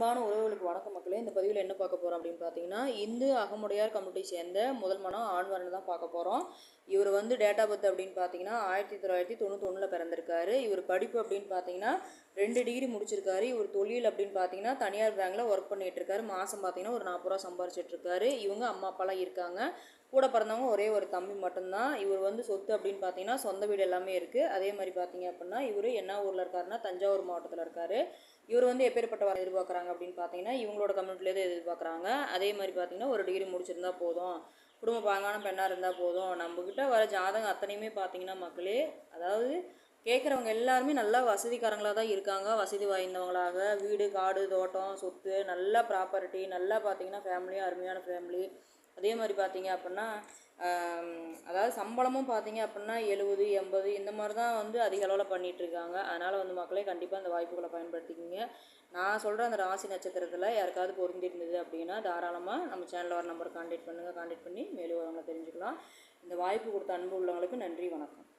அன்பான உறவுகளுக்கு வணக்கம் மக்களே. இந்த பதிவில் என்ன பார்க்க போகிறோம் அப்படின்னு பார்த்தீங்கன்னா, இந்து அகமுடையார் கம்யூனிட்டி சேர்ந்த முதல் மனம் ஆண்வரன் தான் பார்க்க போகிறோம். இவர் வந்து டேட்டா பர்த் அப்படின்னு பார்த்தீங்கன்னா 1991 பிறந்திருக்காரு. இவர் படிப்பு அப்படின்னு பார்த்தீங்கன்னா 2 டிகிரி முடிச்சிருக்காரு. இவர் தொழில் அப்படின்னு பார்த்தீங்கன்னா தனியார் பேங்கில் ஒர்க் பண்ணிகிட்டு இருக்காரு. மாதம் பார்த்தீங்கன்னா ஒரு 40 ரூபா சம்பாரிச்சிட்டு இருக்காரு. இவங்க அம்மா அப்பாலாம் இருக்காங்க. கூட பிறந்தவங்க ஒரே ஒரு தம்பி மட்டும்தான். இவர் வந்து சொத்து அப்படின்னு பார்த்தீங்கன்னா சொந்த வீடு எல்லாமே இருக்குது. அதே மாதிரி பார்த்தீங்க அப்படின்னா இவர் என்ன ஊரில் இருக்காருன்னா தஞ்சாவூர் மாவட்டத்தில் இருக்கார். இவர் வந்து எப்பேற்பட்ட வர எதிர்பார்க்குறாங்க அப்படின்னு பார்த்தீங்கன்னா இவங்களோட கம்யூனிட்டிலேயே எதிர்பார்க்குறாங்க. அதே மாதிரி பார்த்தீங்கன்னா ஒரு டிகிரி முடிச்சிருந்தா போதும், குடும்ப பாங்கான பெண்ணாக இருந்தால் போதும். நம்மக்கிட்ட வர ஜாதகம் அத்தனையுமே பார்த்தீங்கன்னா மக்களே, அதாவது கேட்குறவங்க எல்லாருமே நல்லா வசதிக்காரங்களாக தான் இருக்காங்க. வசதி வாய்ந்தவங்களாக வீடு காடு தோட்டம் சொத்து நல்ல ப்ராப்பர்ட்டி நல்லா பார்த்தீங்கன்னா ஃபேமிலியும் அருமையான ஃபேமிலி. அதே மாதிரி பார்த்தீங்க அப்படின்னா அதாவது சம்பளமும் பார்த்தீங்க அப்படின்னா 70 80 இந்த மாதிரி தான் வந்து அதிக அளவில் பண்ணிகிட்ருக்காங்க. அதனால் வந்து மக்களே கண்டிப்பாக அந்த வாய்ப்புகளை பயன்படுத்திக்கிங்க. நான் சொல்கிற அந்த ராசி நட்சத்திரத்தில் யாருக்காவது பொருந்திருந்தது அப்படின்னா தாராளமாக நம்ம சேனலில் வர நம்பர் கான்டாக்ட் பண்ணுங்கள். கான்டாக்ட் பண்ணி மேலும் அவங்க தெரிஞ்சுக்கலாம். இந்த வாய்ப்பு கொடுத்த அன்பு உள்ளவங்களுக்கு நன்றி, வணக்கம்.